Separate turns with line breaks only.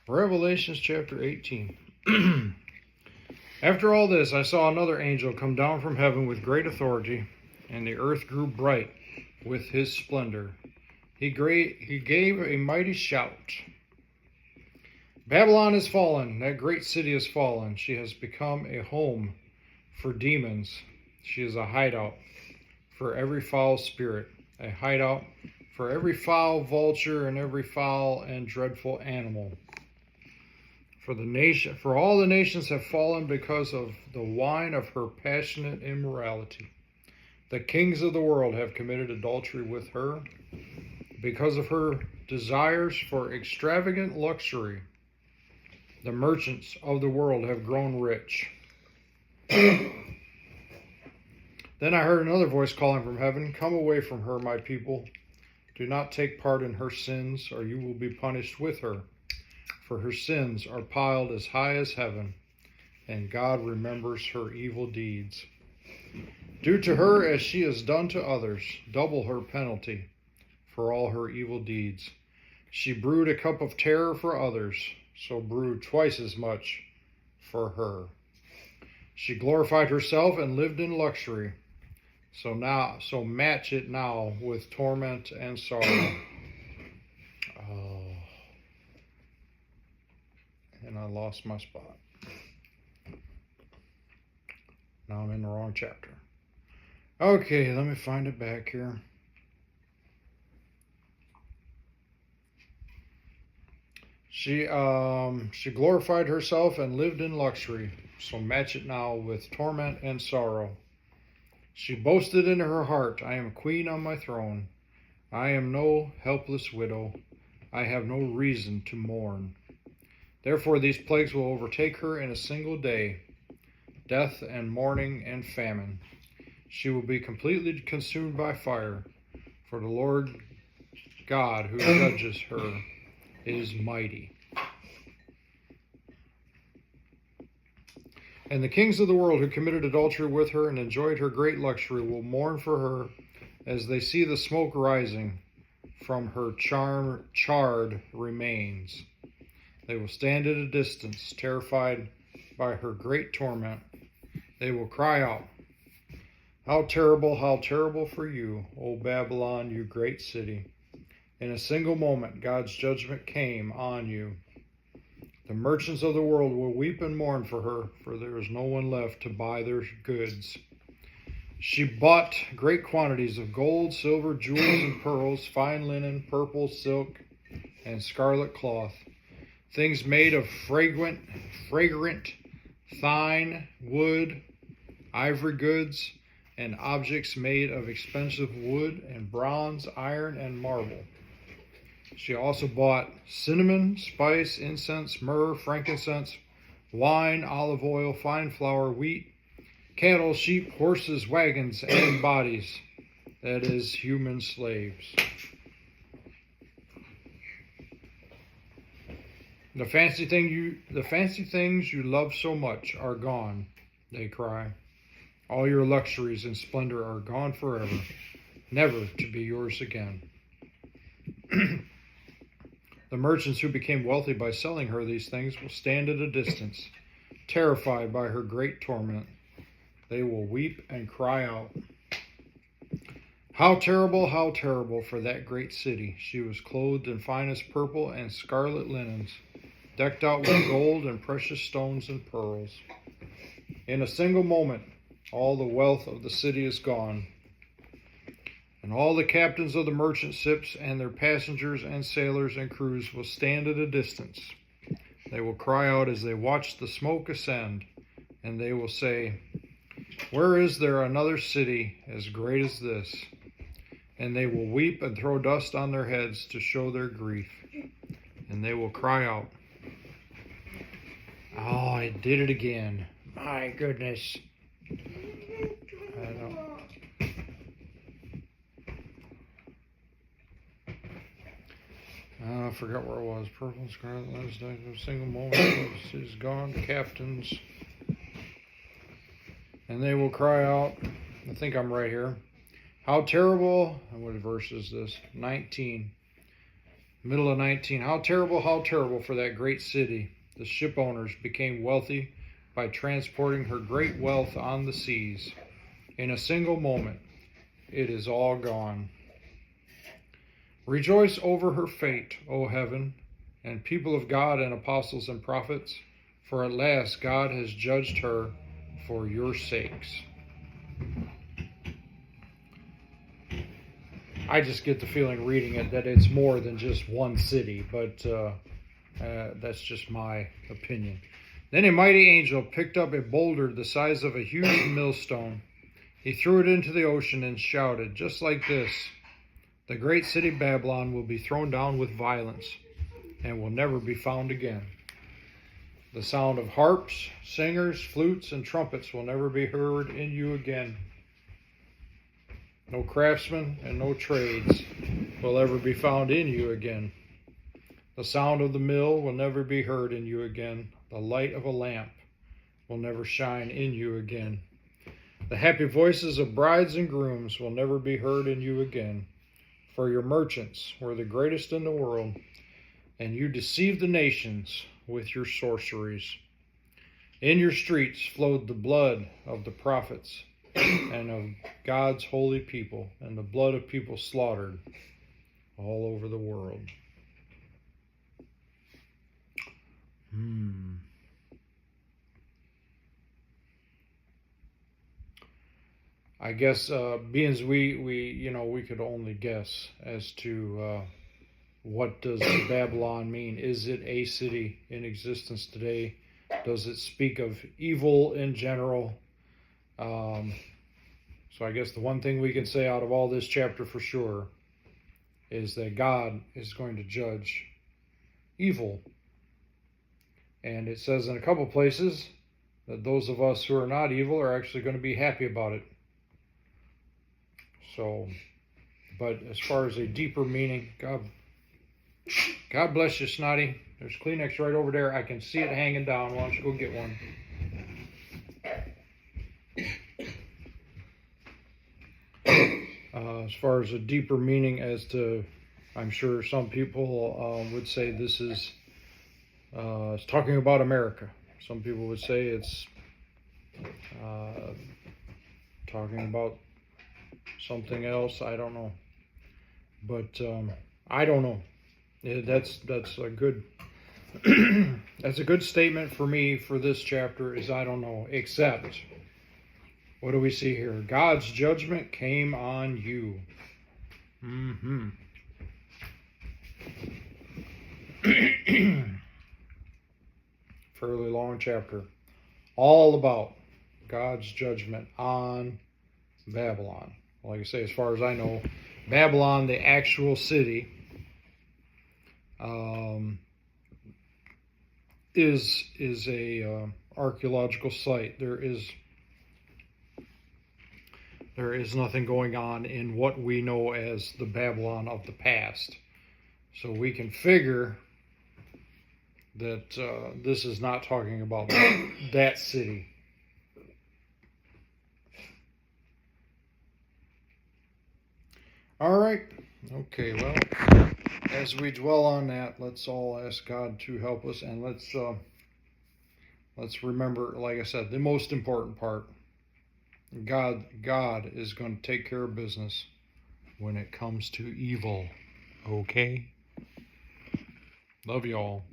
Revelation chapter 18. After all this, I saw another angel come down from heaven with great authority, and the earth grew bright with his splendor. He gave a mighty shout. Babylon is fallen, that great city is fallen. She has become a home for demons. She is a hideout for every foul spirit, a hideout for every foul vulture and every foul and dreadful animal. For all the nations have fallen because of the wine of her passionate immorality. The kings of the world have committed adultery with her because of her desires for extravagant luxury. The merchants of the world have grown rich. Then I heard another voice calling from heaven, "Come away from her, my people. Do not take part in her sins, or you will be punished with her. For her sins are piled as high as heaven, and God remembers her evil deeds. Do to her as she has done to others, double her penalty for all her evil deeds. She brewed a cup of terror for others, so brew twice as much for her. She glorified herself and lived in luxury, so match it now with torment and sorrow." And I lost my spot. Now I'm in the wrong chapter. Okay, let me find it back here. She glorified herself and lived in luxury, so match it now with torment and sorrow. She boasted in her heart, "I am queen on my throne. I am no helpless widow. I have no reason to mourn." Therefore these plagues will overtake her in a single day, death and mourning and famine. She will be completely consumed by fire, for the Lord God who judges her is mighty. And the kings of the world who committed adultery with her and enjoyed her great luxury will mourn for her as they see the smoke rising from her charred remains. They will stand at a distance, terrified by her great torment. They will cry out, how terrible for you, O Babylon, you great city. In a single moment, God's judgment came on you. The merchants of the world will weep and mourn for her, for there is no one left to buy their goods. She bought great quantities of gold, silver, jewels, and pearls, fine linen, purple, silk, and scarlet cloth, things made of fragrant fine wood, ivory goods, and objects made of expensive wood and bronze, iron, and marble. She also bought cinnamon, spice, incense, myrrh, frankincense, wine, olive oil, fine flour, wheat, cattle, sheep, horses, wagons, and bodies, that is, human slaves. The fancy things you love so much are gone, they cry. All your luxuries and splendor are gone forever, never to be yours again. The merchants who became wealthy by selling her these things will stand at a distance, terrified by her great torment. They will weep and cry out, how terrible for that great city. She was clothed in finest purple and scarlet linens, decked out with gold and precious stones and pearls. In a single moment, all the wealth of the city is gone, and all the captains of the merchant ships and their passengers and sailors and crews will stand at a distance. They will cry out as they watch the smoke ascend, and they will say, where is there another city as great as this? And they will weep and throw dust on their heads to show their grief. And they will cry out, oh, I did it again. My goodness. I forgot where it was. Purple and scarlet, last day, a single moment, she's gone, the captains. And they will cry out, I think I'm right here. How terrible, and what verse is this? 19. Middle of 19. How terrible for that great city. The ship owners became wealthy by transporting her great wealth on the seas. In a single moment, it is all gone. Rejoice over her fate, O heaven, and people of God and apostles and prophets, for at last God has judged her for your sakes. I just get the feeling reading it that it's more than just one city, but that's just my opinion. Then a mighty angel picked up a boulder the size of a huge millstone. He threw it into the ocean and shouted, just like this, "The great city Babylon will be thrown down with violence and will never be found again. The sound of harps, singers, flutes, and trumpets will never be heard in you again. No craftsmen and no trades will ever be found in you again. The sound of the mill will never be heard in you again. The light of a lamp will never shine in you again. The happy voices of brides and grooms will never be heard in you again. For your merchants were the greatest in the world, and you deceived the nations with your sorceries. In your streets flowed the blood of the prophets and of God's holy people, and the blood of people slaughtered all over the world." I guess being as we could only guess as to what does Babylon mean. Is it a city in existence today? Does it speak of evil in general? So I guess the one thing we can say out of all this chapter for sure is that God is going to judge evil. And it says in a couple places that those of us who are not evil are actually going to be happy about it. So, but as far as a deeper meaning, God bless you, Snotty. There's Kleenex right over there. I can see it hanging down. Why don't you go get one? As far as a deeper meaning as to, I'm sure some people would say this is it's talking about America. Some people would say it's talking about something else. I don't know. But I don't know. That's a good that's a good statement for me for this chapter is I don't know, except what do we see here? God's judgment came on you. Fairly long chapter. All about God's judgment on Babylon. Like I say, as far as I know, Babylon, the actual city, is a archaeological site. There is nothing going on in what we know as the Babylon of the past. So we can figure that this is not talking about that city. All right. Okay, well, as we dwell on that, let's all ask God to help us, and let's remember, like I said, the most important part. God is going to take care of business when it comes to evil. Okay? Love you all.